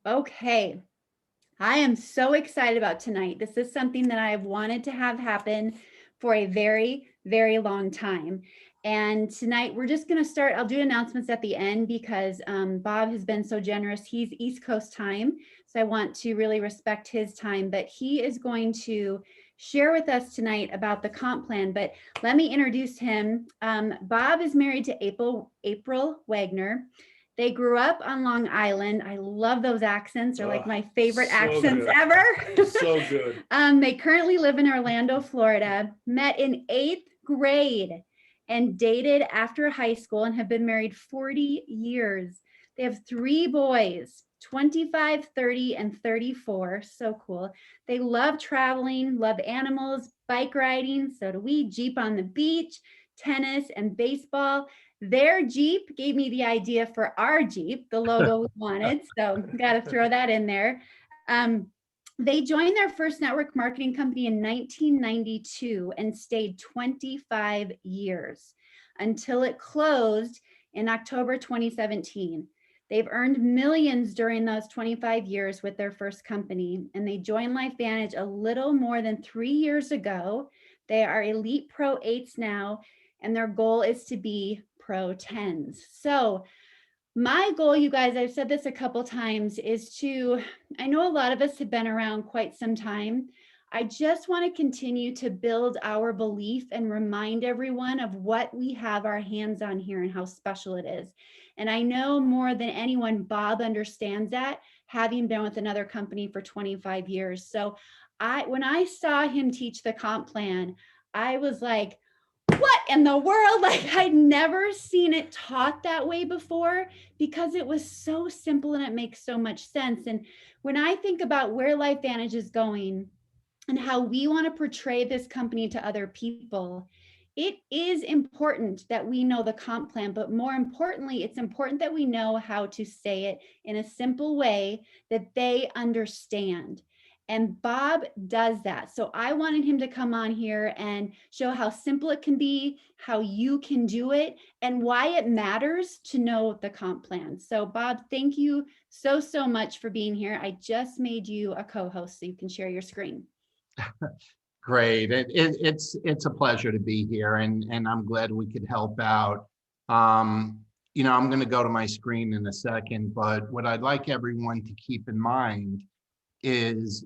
Okay, I am so excited about tonight. This is something that I have wanted to have happen for a very, very long time. And tonight we're just going to start. I'll do announcements at the end because Bob has been so generous. He's East Coast time. So I want to really respect his time. But he is going to share with us tonight about the comp plan. But let me introduce him. Bob is married to April Wagner. They grew up on Long Island. I love those accents. They're like my favorite So accents good. ever. So good. They currently live in Orlando, Florida, met in eighth grade and dated after high school and have been married 40 years. They have three boys, 25, 30, and 34. So cool. They love traveling, love animals, bike riding. So do we. Jeep on the beach, tennis, and baseball. Their Jeep gave me the idea for our Jeep, the logo we wanted. So got to throw that in there. They joined their first network marketing company in 1992 and stayed 25 years until it closed in October 2017. They've earned millions during those 25 years with their first company, and they joined LifeVantage a little more than 3 years ago. They are Elite Pro 8s now, and their goal is to be Pro 10s. So my goal, you guys, I've said this a couple times, is to, I know a lot of us have been around quite some time. I just want to continue to build our belief and remind everyone of what we have our hands on here and how special it is. And I know more than anyone, Bob understands that, having been with another company for 25 years. So when I saw him teach the comp plan, I was like, what in the world? Like, I'd never seen it taught that way before because it was so simple and it makes so much sense. And when I think about where LifeVantage is going and how we want to portray this company to other people, it is important that we know the comp plan, but more importantly, it's important that we know how to say it in a simple way that they understand. And Bob does that. So I wanted him to come on here and show how simple it can be, how you can do it, and why it matters to know the comp plan. So Bob, thank you so, so much for being here. I just made you a co-host so you can share your screen. Great. It's a pleasure to be here, and I'm glad we could help out. I'm going to go to my screen in a second, but what I'd like everyone to keep in mind is,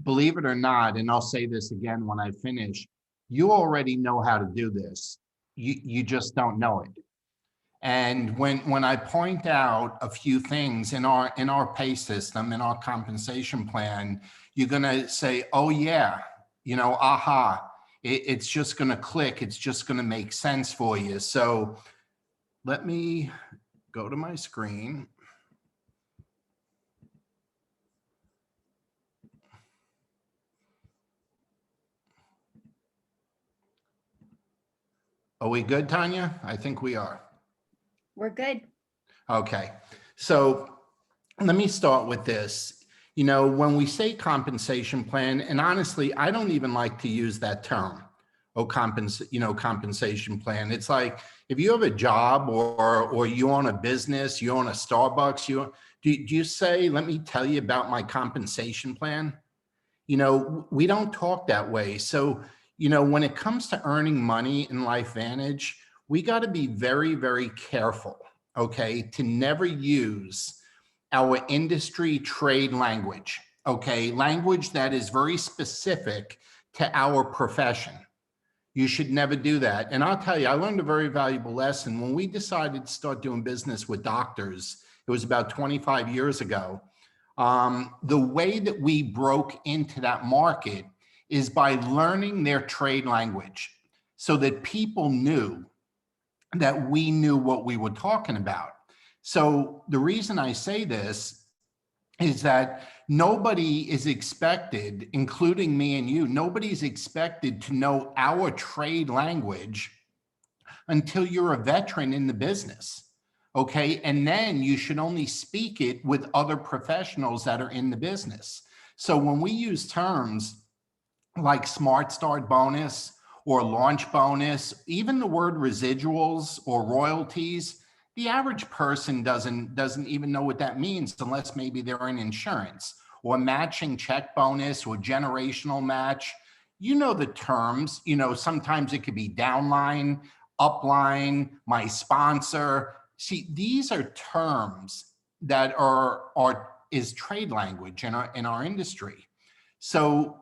believe it or not, and I'll say this again when I finish, you already know how to do this. You just don't know it. And when I point out a few things in our pay system, in our compensation plan, you're going to say, oh yeah, aha, it's just going to click. It's just going to make sense for you. So let me go to my screen. Are we good, Tanya? I think we are. We're good. Okay. So let me start with this. When we say compensation plan, and honestly, I don't even like to use that term, compensation plan. It's like, if you have a job or you own a business, you own a Starbucks, do you say, let me tell you about my compensation plan? We don't talk that way. So, when it comes to earning money in LifeVantage, we got to be very, very careful, okay, to never use our industry trade language, okay, language that is very specific to our profession. You should never do that. And I'll tell you, I learned a very valuable lesson when we decided to start doing business with doctors. It was about 25 years ago. The way that we broke into that market is by learning their trade language so that people knew that we knew what we were talking about. So the reason I say this is that nobody is expected, including me and you, nobody's expected to know our trade language until you're a veteran in the business. Okay, and then you should only speak it with other professionals that are in the business. So when we use terms like Smart Start bonus or launch bonus, even the word residuals or royalties, The average person doesn't even know what that means unless maybe they're in insurance or matching check bonus or generational match. You know the terms, sometimes it could be downline, upline, my sponsor. See, these are terms that is trade language in our industry. So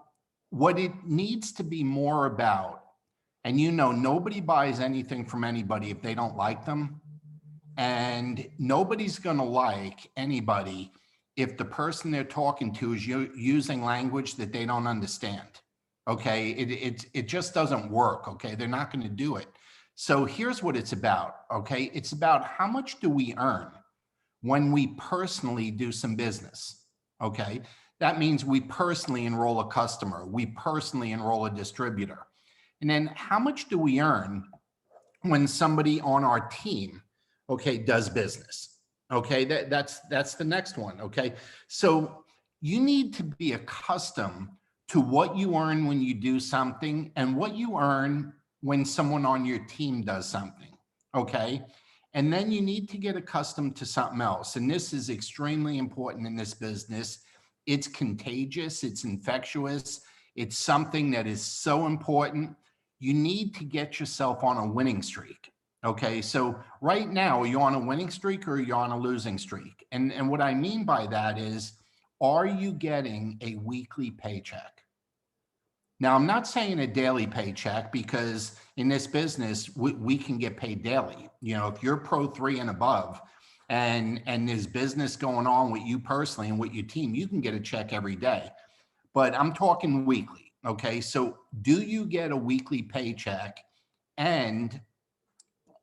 what it needs to be more about, and nobody buys anything from anybody if they don't like them. And nobody's going to like anybody if the person they're talking to is using language that they don't understand. Okay, it just doesn't work. Okay, they're not going to do it. So here's what it's about. Okay, it's about how much do we earn when we personally do some business. Okay, that means we personally enroll a customer, we personally enroll a distributor. And then how much do we earn when somebody on our team, okay, does business? Okay, that's the next one. Okay, so you need to be accustomed to what you earn when you do something and what you earn when someone on your team does something. Okay, and then you need to get accustomed to something else, and this is extremely important in this business. It's contagious, it's infectious, it's something that is so important. You need to get yourself on a winning streak. Okay, so right now, are you on a winning streak or are you on a losing streak? And what I mean by that is, are you getting a weekly paycheck? Now, I'm not saying a daily paycheck, because in this business, we can get paid daily. If you're Pro 3 and above, and there's business going on with you personally and with your team, you can get a check every day. But I'm talking weekly. Okay, so do you get a weekly paycheck, and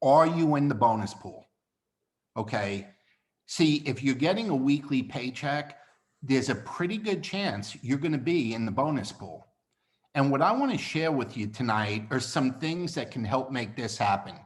are you in the bonus pool? Okay, see, if you're getting a weekly paycheck, there's a pretty good chance you're going to be in the bonus pool. And what I want to share with you tonight are some things that can help make this happen,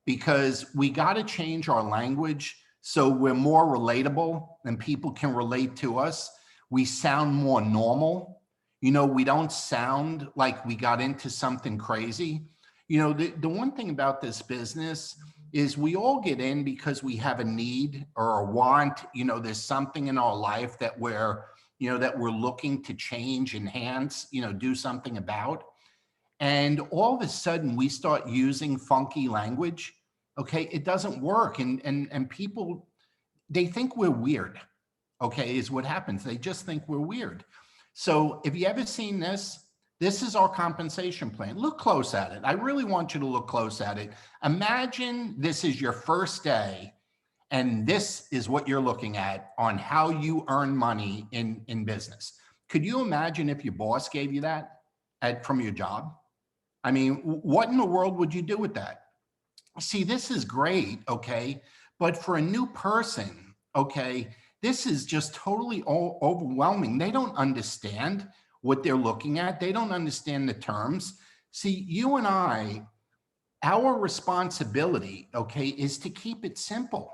because we got to change our language so we're more relatable and people can relate to us. We sound more normal. We don't sound like we got into something crazy. The one thing about this business is we all get in because we have a need or a want. There's something in our life that we're looking to change, enhance, do something about. And all of a sudden we start using funky language. Okay, it doesn't work. And people, they think we're weird. Okay, is what happens. They just think we're weird. So if you ever seen this is our compensation plan. Look close at it. I really want you to look close at it. Imagine this is your first day, and this is what you're looking at on how you earn money in business. Could you imagine if your boss gave you that from your job? I mean, what in the world would you do with that? See, this is great, okay? But for a new person, okay, this is just totally overwhelming. They don't understand what they're looking at. They don't understand the terms. See, you and I, our responsibility, okay, is to keep it simple.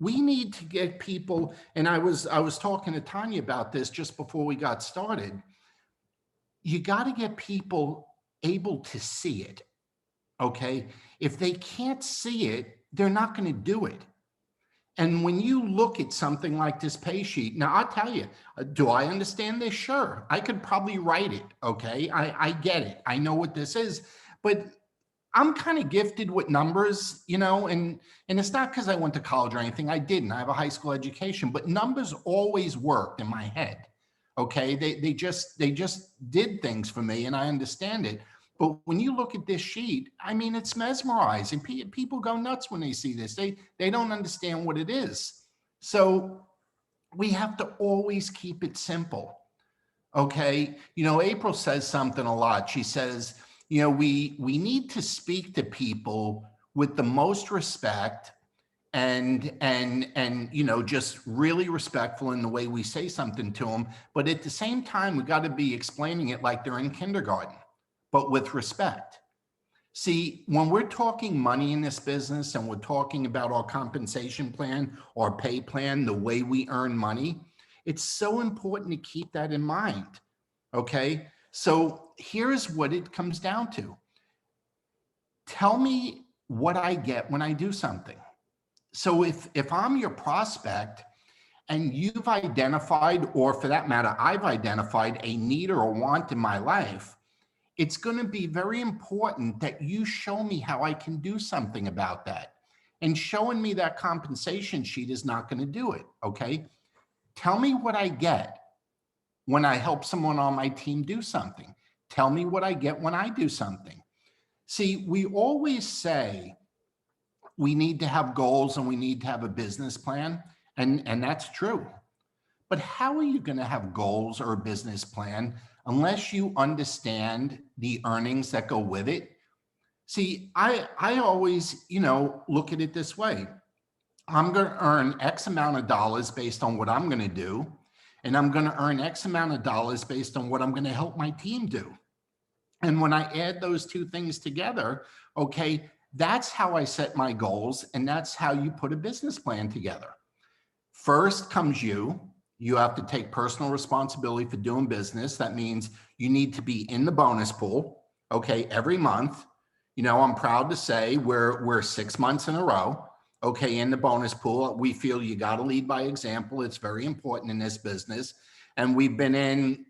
We need to get people, and I was talking to Tanya about this just before we got started. You got to get people able to see it, okay? If they can't see it, they're not going to do it. And when you look at something like this pay sheet, now I'll tell you, do I understand this? Sure. I could probably write it. Okay. I get it. I know what this is, but I'm kind of gifted with numbers, and it's not because I went to college or anything. I didn't. I have a high school education, but numbers always worked in my head. Okay. They just did things for me, and I understand it. But when you look at this sheet, I mean, it's mesmerizing. People go nuts when they see this. They don't understand what it is. So we have to always keep it simple. Okay. April says something a lot. She says, we need to speak to people with the most respect and just really respectful in the way we say something to them. But at the same time, we got to be explaining it like they're in kindergarten, but with respect. See, when we're talking money in this business and we're talking about our compensation plan or pay plan, the way we earn money, it's so important to keep that in mind. Okay. So here's what it comes down to. Tell me what I get when I do something. So if I'm your prospect and you've identified, or for that matter, I've identified a need or a want in my life, it's going to be very important that you show me how I can do something about that. And showing me that compensation sheet is not going to do it. Okay. Tell me what I get when I help someone on my team do something. Tell me what I get when I do something. See, we always say we need to have goals and we need to have a business plan. And that's true. But how are you going to have goals or a business plan unless you understand the earnings that go with it? See, I always, look at it this way. I'm going to earn X amount of dollars based on what I'm going to do. And I'm going to earn X amount of dollars based on what I'm going to help my team do. And when I add those two things together, okay, that's how I set my goals. And that's how you put a business plan together. First comes you. You have to take personal responsibility for doing business. That means you need to be in the bonus pool, okay, every month. I'm proud to say we're 6 months in a row, okay, in the bonus pool. We feel you got to lead by example. It's very important in this business. And we've been in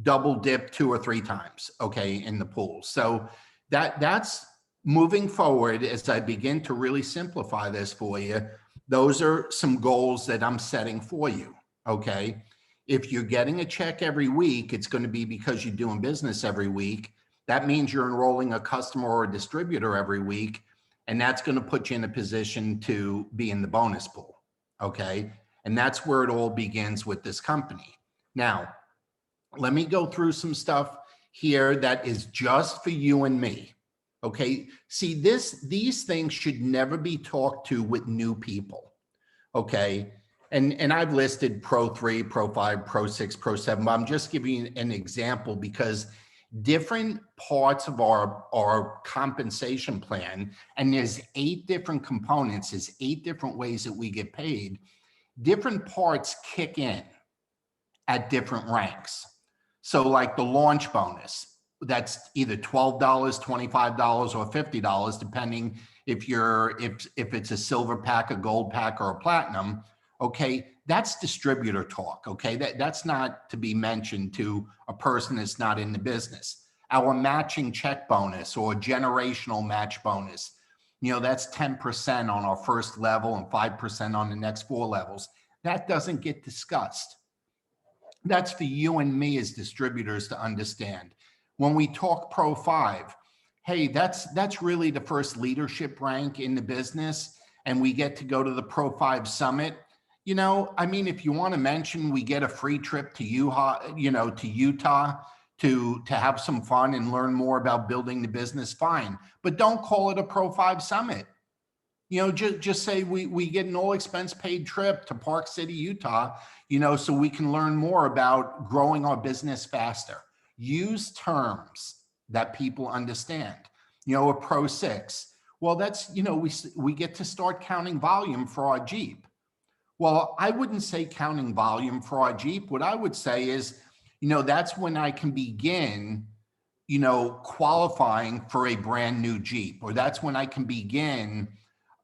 double dip 2 or 3 times, okay, in the pool. So that's moving forward. As I begin to really simplify this for you, those are some goals that I'm setting for you, okay? If you're getting a check every week, it's going to be because you're doing business every week. That means you're enrolling a customer or a distributor every week, and that's going to put you in a position to be in the bonus pool, okay? And that's where it all begins with this company. Now, let me go through some stuff here that is just for you and me. Okay. See, these things should never be talked to with new people. Okay. And I've listed Pro 3, Pro 5, Pro 6, Pro 7, but I'm just giving you an example because different parts of our compensation plan, and there's 8 different components, there's 8 different ways that we get paid. Different parts kick in at different ranks. So like the launch bonus, that's either $12, $25, or $50, depending if it's a silver pack, a gold pack, or a platinum. Okay, that's distributor talk. Okay, that's not to be mentioned to a person that's not in the business. Our matching check bonus or generational match bonus, that's 10% on our first level and 5% on the next 4 levels. That doesn't get discussed. That's for you and me as distributors to understand. When we talk Pro 5, hey, that's really the first leadership rank in the business, and we get to go to the Pro 5 Summit. If you want to mention, we get a free trip to Utah to have some fun and learn more about building the business, fine. But don't call it a Pro 5 Summit. Just say we get an all expense paid trip to Park City, Utah, so we can learn more about growing our business faster. Use terms that people understand. A Pro 6. Well, that's, we get to start counting volume for our Jeep. Well, I wouldn't say counting volume for our Jeep. What I would say is, that's when I can begin, qualifying for a brand new Jeep, or that's when I can begin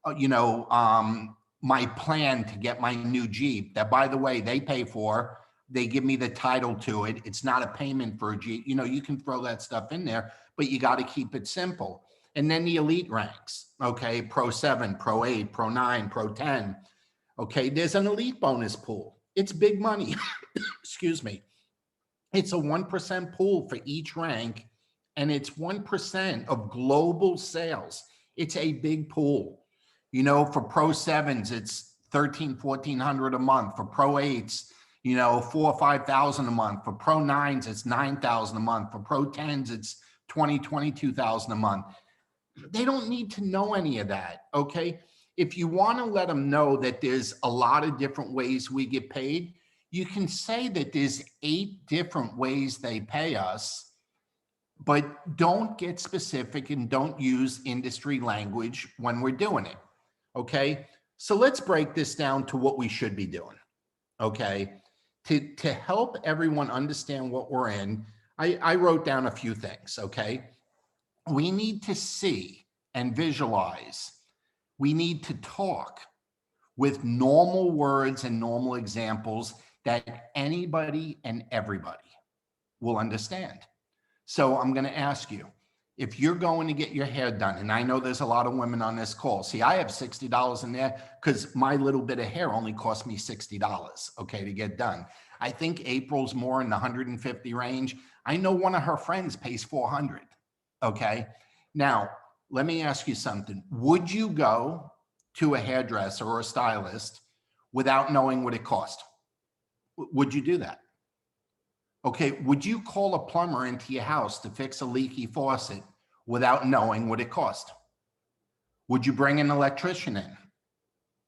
my plan to get my new Jeep that, by the way, they pay for. They give me the title to it. It's not a payment for a Jeep. You can throw that stuff in there, but you got to keep it simple. And then the elite ranks, okay? Pro 7, Pro 8, Pro 9, Pro 10. Okay, there's an elite bonus pool. It's big money. Excuse me. It's a 1% pool for each rank, and it's 1% of global sales. It's a big pool. For Pro 7s, it's 1,400 a month. For Pro 8s, 4,000 or 5,000 a month. For Pro 9s, it's 9,000 a month. For Pro 10s, it's 22,000 a month. They don't need to know any of that, okay? If you want to let them know that there's a lot of different ways we get paid, you can say that there's 8 different ways they pay us, but don't get specific and don't use industry language when we're doing it. Okay, so let's break this down to what we should be doing. Okay, to help everyone understand what we're in, I wrote down a few things. Okay, we need to see and visualize. We need to talk. with normal words and normal examples that anybody and everybody will understand. So I'm going to ask you, if you're going to get your hair done, and I know there's a lot of women on this call. See, I have $60 in there because my little bit of hair only cost me $60, okay, to get done. I think April's more in the 150 range. I know one of her friends pays 400, okay? Now, let me ask you something. Would you go to a hairdresser or a stylist without knowing what it cost? Would you do that? Okay, would you call a plumber into your house to fix a leaky faucet without knowing what it cost? Would you bring an electrician in?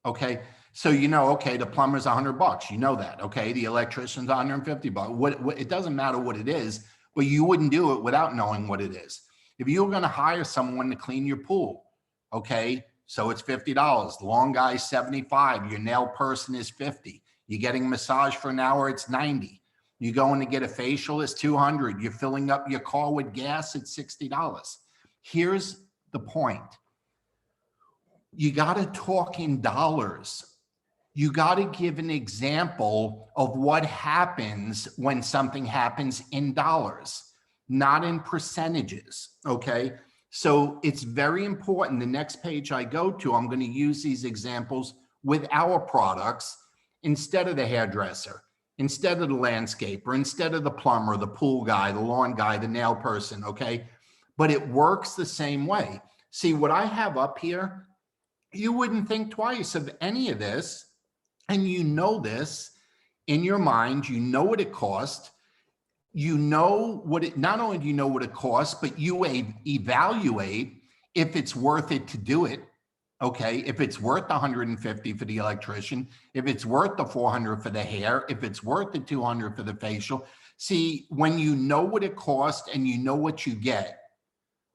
Okay, so you know, okay, the plumber's $100, you know that, okay? The electrician's $150. It doesn't matter what it is, but you wouldn't do it without knowing what it is. If you were gonna hire someone to clean your pool, okay, so it's $50. The long guy's $75, your nail person is $50. You're getting a massage for an hour, it's $90. You're going to get a facial, it's $200. You're filling up your car with gas, it's $60. Here's the point. You got to talk in dollars. You got to give an example of what happens when something happens in dollars, not in percentages, okay? So it's very important. The next page I go to, I'm going to use these examples with our products instead of the hairdresser, instead of the landscaper, instead of the plumber, the pool guy, the lawn guy, the nail person, okay? But it works the same way. See, what I have up here, you wouldn't think twice of any of this, and you know this in your mind, you know what it cost, you know what it, not only do you know what it costs, but you evaluate if it's worth it to do it. Okay, if it's worth the 150 for the electrician, if it's worth the 400 for the hair, if it's worth the 200 for the facial. See, when you know what it costs and you know what you get,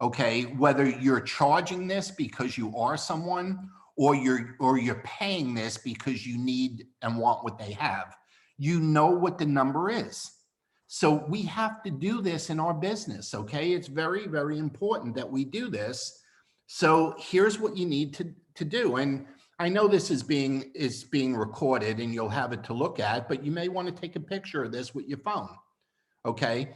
okay, whether you're charging this because you are someone or you're paying this because you need and want what they have, you know what the number is. So we have to do this in our business, okay? It's very, very important that we do this. So here's what you need to do. And I know this is being recorded and you'll have it to look at, but you may want to take a picture of this with your phone. Okay.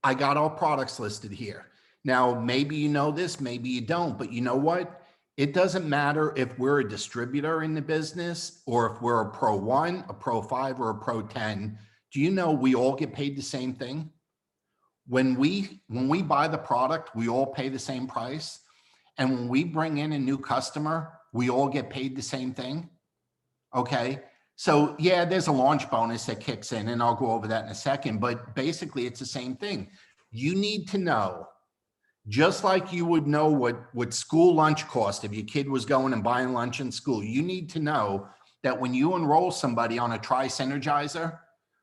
I got all products listed here. Now, maybe you know this, maybe you don't, but you know what? It doesn't matter if we're a distributor in the business or if we're a Pro 1, a Pro 5, or a Pro 10. Do you know we all get paid the same thing? When we buy the product, we all pay the same price. And when we bring in a new customer, we all get paid the same thing. Okay. So yeah, there's a launch bonus that kicks in, and I'll go over that in a second, but basically it's the same thing. You need to know, just like you would know what school lunch cost if your kid was going and buying lunch in school, you need to know that when you enroll somebody on a Tri-Synergizer,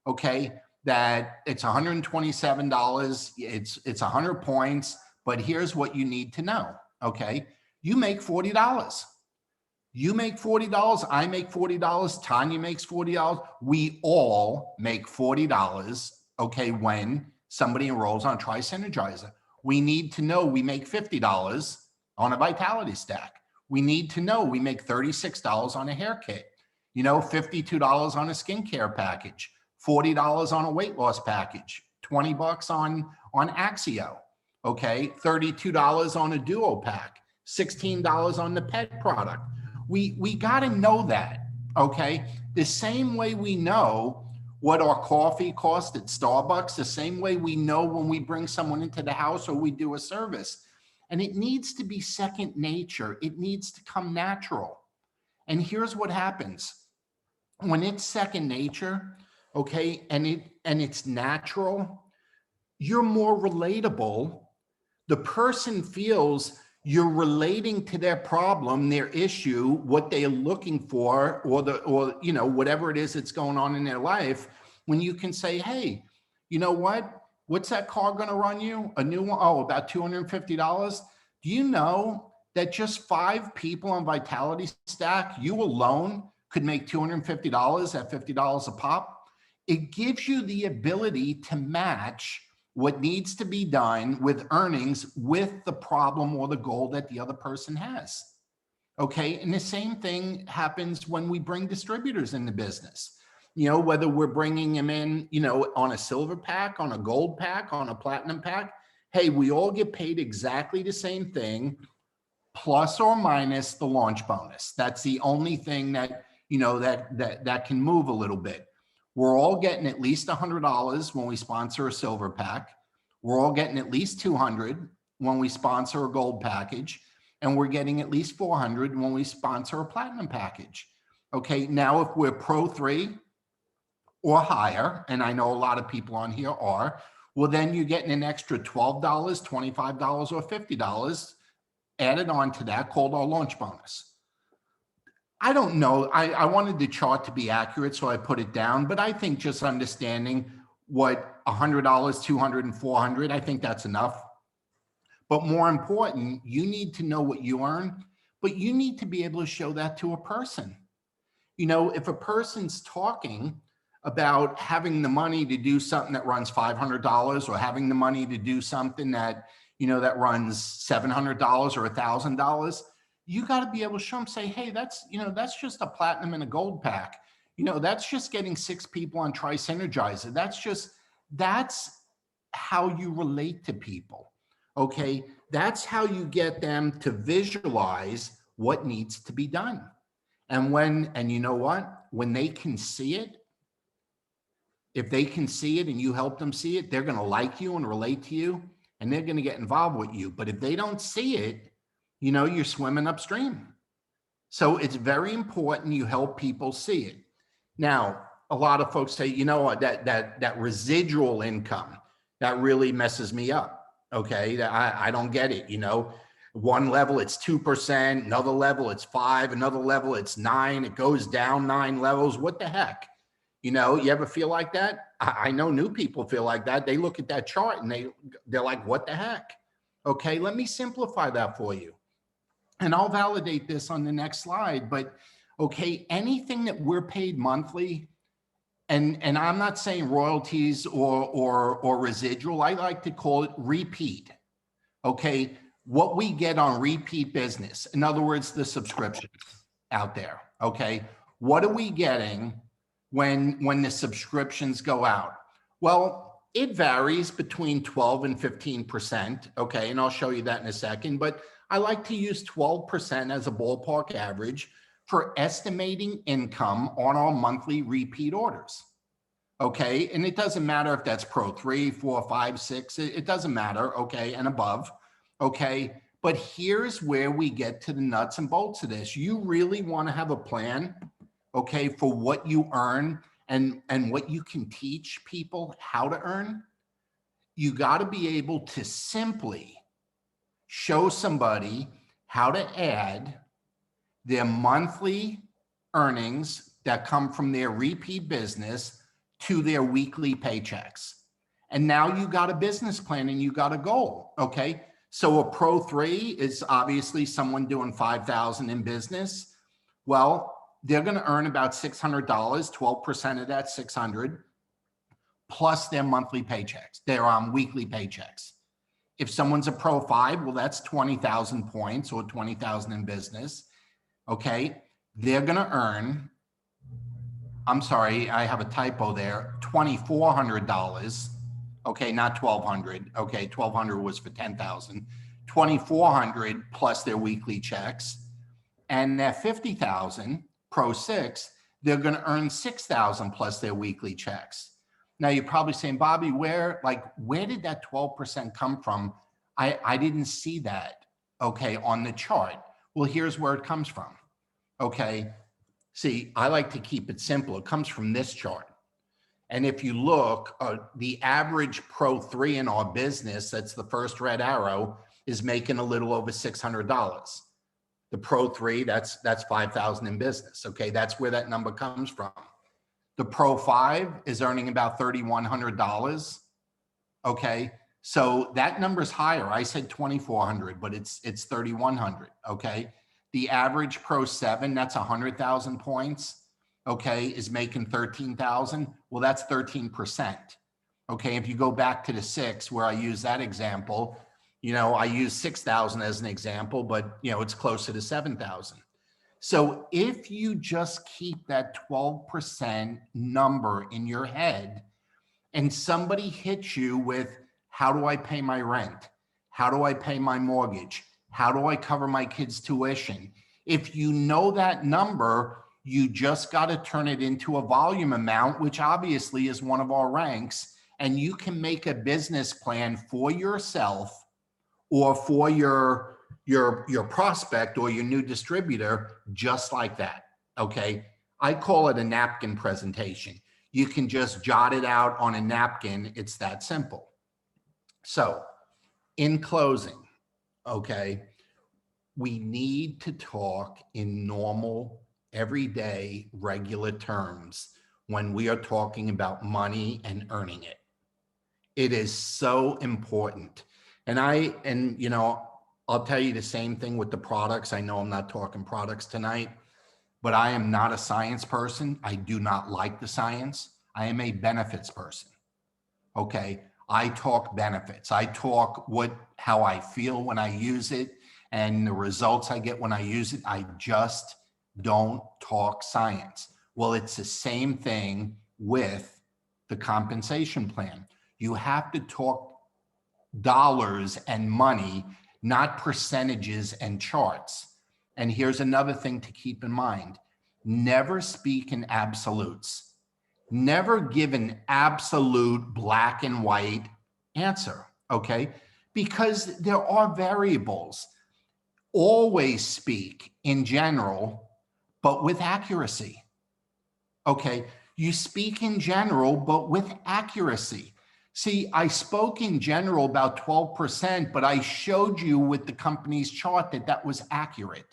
okay, that it's $127, it's 100 points, but here's what you need to know, okay? You make $40. You make $40, I make $40, Tanya makes $40. We all make $40, okay, when somebody enrolls on Tri-Synergizer. We need to know we make $50 on a Vitality Stack. We need to know we make $36 on a hair kit, you know, $52 on a skincare package, $40 on a weight loss package, $20 on Axio, okay, $32 on a duo pack, $16 on the pet product. We got to know that, okay? The same way we know what our coffee costs at Starbucks, the same way we know when we bring someone into the house or we do a service. And it needs to be second nature. It needs to come natural. And here's what happens. When it's second nature, okay, and it's natural, you're more relatable. The person feels you're relating to their problem, their issue, what they're looking for, or you know, whatever it is that's going on in their life, when you can say, hey, you know what? What's that car going to run you? A new one? Oh, about $250. Do you know that just 5 people on Vitality Stack, you alone could make $250 at $50 a pop? It gives you the ability to match what needs to be done with earnings with the problem or the goal that the other person has. Okay. And the same thing happens when we bring distributors in the business. Whether we're bringing them in, on a silver pack, on a gold pack, on a platinum pack, hey, we all get paid exactly the same thing, plus or minus the launch bonus. That's the only thing that, that can move a little bit. We're all getting at least $100 when we sponsor a silver pack. We're all getting at least $200 when we sponsor a gold package, and we're getting at least $400 when we sponsor a platinum package. Okay, now if we're Pro 3 or higher, and I know a lot of people on here are, well, then you're getting an extra $12, $25, or $50 added on to that, called our launch bonus. I don't know. I wanted the chart to be accurate, so I put it down, but I think just understanding what $100, $200, and $400, I think that's enough. But more important, you need to know what you earn, but you need to be able to show that to a person. If a person's talking about having the money to do something that runs $500, or having the money to do something that, that runs $700 or $1,000, you got to be able to show them, say, hey, that's just a platinum and a gold pack. That's just getting 6 people on Tri-Synergizer. That's how you relate to people. Okay. That's how you get them to visualize what needs to be done. And you know what? When they can see it, if they can see it and you help them see it, they're going to like you and relate to you, and they're going to get involved with you. But if they don't see it, you're swimming upstream. So it's very important you help people see it. Now, a lot of folks say, that residual income, that really messes me up. Okay. I don't get it. One level it's 2%, another level it's 5%, another level it's 9%. It goes down 9 levels. What the heck? You ever feel like that? I know new people feel like that. They look at that chart and they're like, what the heck? Okay, let me simplify that for you. And I'll validate this on the next slide. But okay, anything that we're paid monthly, and I'm not saying royalties or residual, I like to call it repeat. Okay, what we get on repeat business, in other words, the subscriptions out there. Okay, what are we getting when the subscriptions go out? Well, it varies between 12 and 15%. Okay, and I'll show you that in a second, but I like to use 12% as a ballpark average for estimating income on our monthly repeat orders. Okay, and it doesn't matter if that's Pro 3, 4, 5, 6, it doesn't matter, okay, and above. Okay, but here's where we get to the nuts and bolts of this. You really want to have a plan, okay, for what you earn and what you can teach people how to earn. You got to be able to simply show somebody how to add their monthly earnings that come from their repeat business to their weekly paychecks. And now you got a business plan and you got a goal. Okay. So a Pro 3 is obviously someone doing 5,000 in business. Well, they're going to earn about $600, 12% of that 600, plus their monthly paychecks. They're on weekly paychecks. If someone's a Pro 5, well, that's 20,000 points or 20,000 in business. Okay. They're going to earn, I'm sorry, I have a typo there, $2,400. Okay, not 1,200. Okay, 1,200 was for 10,000. 2,400 plus their weekly checks. And at 50,000, Pro 6, they're going to earn 6,000 plus their weekly checks. Now you're probably saying, Bobby, where did that 12% come from? I didn't see that, okay, on the chart. Well, here's where it comes from. Okay, see, I like to keep it simple. It comes from this chart. And if you look, the average Pro 3 in our business, that's the first red arrow, is making a little over $600. The Pro 3, that's 5,000 in business. Okay, that's where that number comes from. The Pro 5 is earning about $3,100. Okay, so that number's higher. I said 2,400, but it's 3,100. Okay, the average Pro 7, that's 100,000 points. Okay, is making 13,000. Well, that's 13%. Okay, if you go back to the 6 where I use that example, You know, I use 6,000 as an example, but you know, it's closer to 7,000. So if you just keep that 12% number in your head and somebody hits you with, how do I pay my rent? How do I pay my mortgage? How do I cover my kids' tuition? If you know that number, you just got to turn it into a volume amount, which obviously is one of our ranks, and you can make a business plan for yourself or for your prospect or your new distributor, just like that. Okay. I call it a napkin presentation. You can just jot it out on a napkin. It's that simple. So in closing, okay, we need to talk in normal, everyday, regular terms when we are talking about money and earning it. It is so important. And you know, I'll tell you the same thing with the products. I know I'm not talking products tonight, but I am not a science person. I do not like the science. I am a benefits person. Okay. I talk benefits. I talk how I feel when I use it and the results I get when I use it. I just don't talk science. Well, it's the same thing with the compensation plan. You have to talk dollars and money, not percentages and charts. And here's another thing to keep in mind. Never speak in absolutes. Never give an absolute black and white answer, okay? Because there are variables. Always speak in general, but with accuracy, okay? You speak in general, but with accuracy. See, I spoke in general about 12%, but I showed you with the company's chart that that was accurate.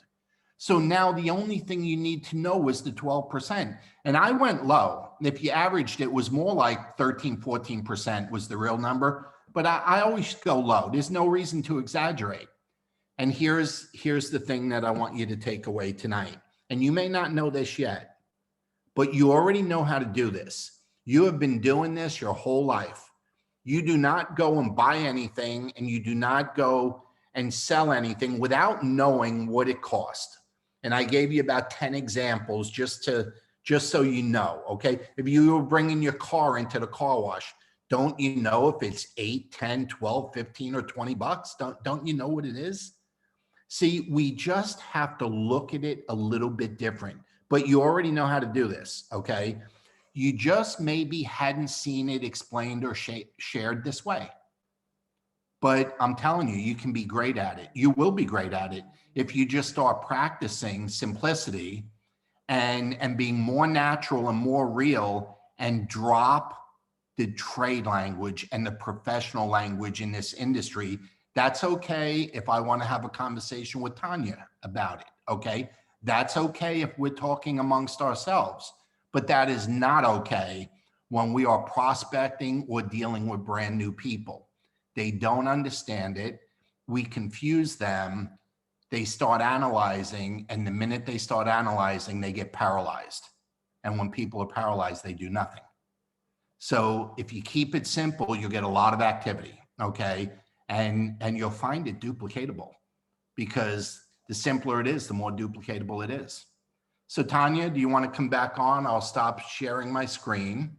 So now the only thing you need to know is the 12%. And I went low. If you averaged, it was more like 13, 14% was the real number, but I always go low. There's no reason to exaggerate. And here's the thing that I want you to take away tonight. And you may not know this yet, but you already know how to do this. You have been doing this your whole life. You do not go and buy anything, and you do not go and sell anything without knowing what it cost. And I gave you about 10 examples just so you know, okay? If you were bringing your car into the car wash, don't you know if it's 8, 10, 12, 15, or 20 bucks? Don't you know what it is? See, we just have to look at it a little bit different, but you already know how to do this, okay? You just maybe hadn't seen it explained or shared this way. But I'm telling you, you can be great at it. You will be great at it if you just start practicing simplicity and being more natural and more real, and drop the trade language and the professional language in this industry. That's okay if I want to have a conversation with Tanya about it, okay? That's okay if we're talking amongst ourselves. But that is not okay when we are prospecting or dealing with brand new people. They don't understand it. We confuse them. They start analyzing, and the minute they start analyzing, they get paralyzed. And when people are paralyzed, they do nothing. So if you keep it simple, you'll get a lot of activity, okay? And you'll find it duplicatable, because the simpler it is, the more duplicatable it is. So Tanya, do you want to come back on? I'll stop sharing my screen.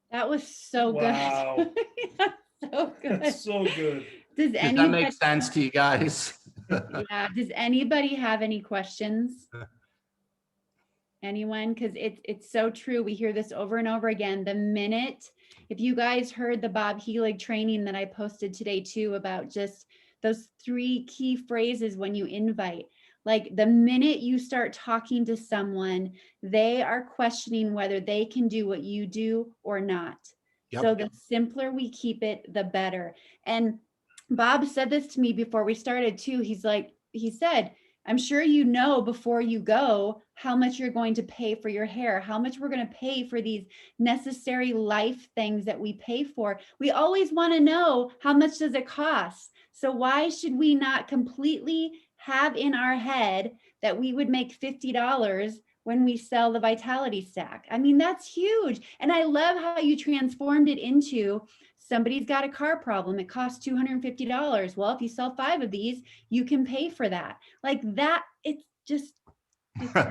That was so Wow. good. So good. That's so good. Does that make sense to you guys? Yeah. Does anybody have any questions? Anyone? Because it's so true. We hear this over and over again. The minute, if you guys heard the Bob Helig training that I posted today too, about just those 3 key phrases when you invite, like the minute you start talking to someone, they are questioning whether they can do what you do or not. Yep. So the simpler we keep it, the better. And Bob said this to me before we started too. He said, I'm sure you know before you go how much you're going to pay for your hair, how much we're going to pay for these necessary life things that we pay for. We always want to know how much does it cost. So why should we not completely have in our head that we would make $50 when we sell the Vitality Stack. I mean, that's huge. And I love how you transformed it into somebody's got a car problem. It costs $250. Well, if you sell 5 of these, you can pay for that. Like that, it's just, it's so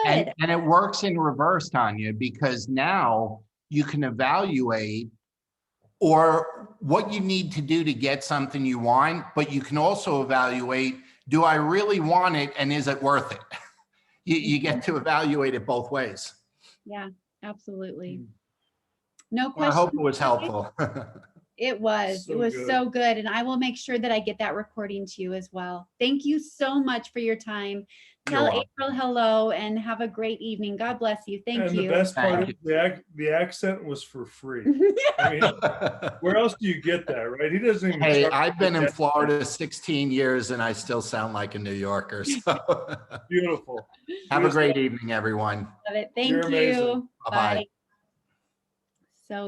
good. And it works in reverse, Tanya, because now you can evaluate or what you need to do to get something you want, but you can also evaluate, do I really want it and is it worth it? You get to evaluate it both ways. Yeah, absolutely. No Well, I question. hope it was helpful. It was. So It was good. so good. And I will make sure that I get that recording to you as well. Thank you so much for your time. Tell welcome. April hello and have a great evening. God bless you. Thank And you. the best part Thank is the accent was for free. I mean, where else do you get that, right? He doesn't even. Hey, charge I've been in that. Florida 16 years and I still sound like a New Yorker. So Beautiful. have a great evening, everyone. Love it. Thank You're amazing. you. Bye-bye. Bye.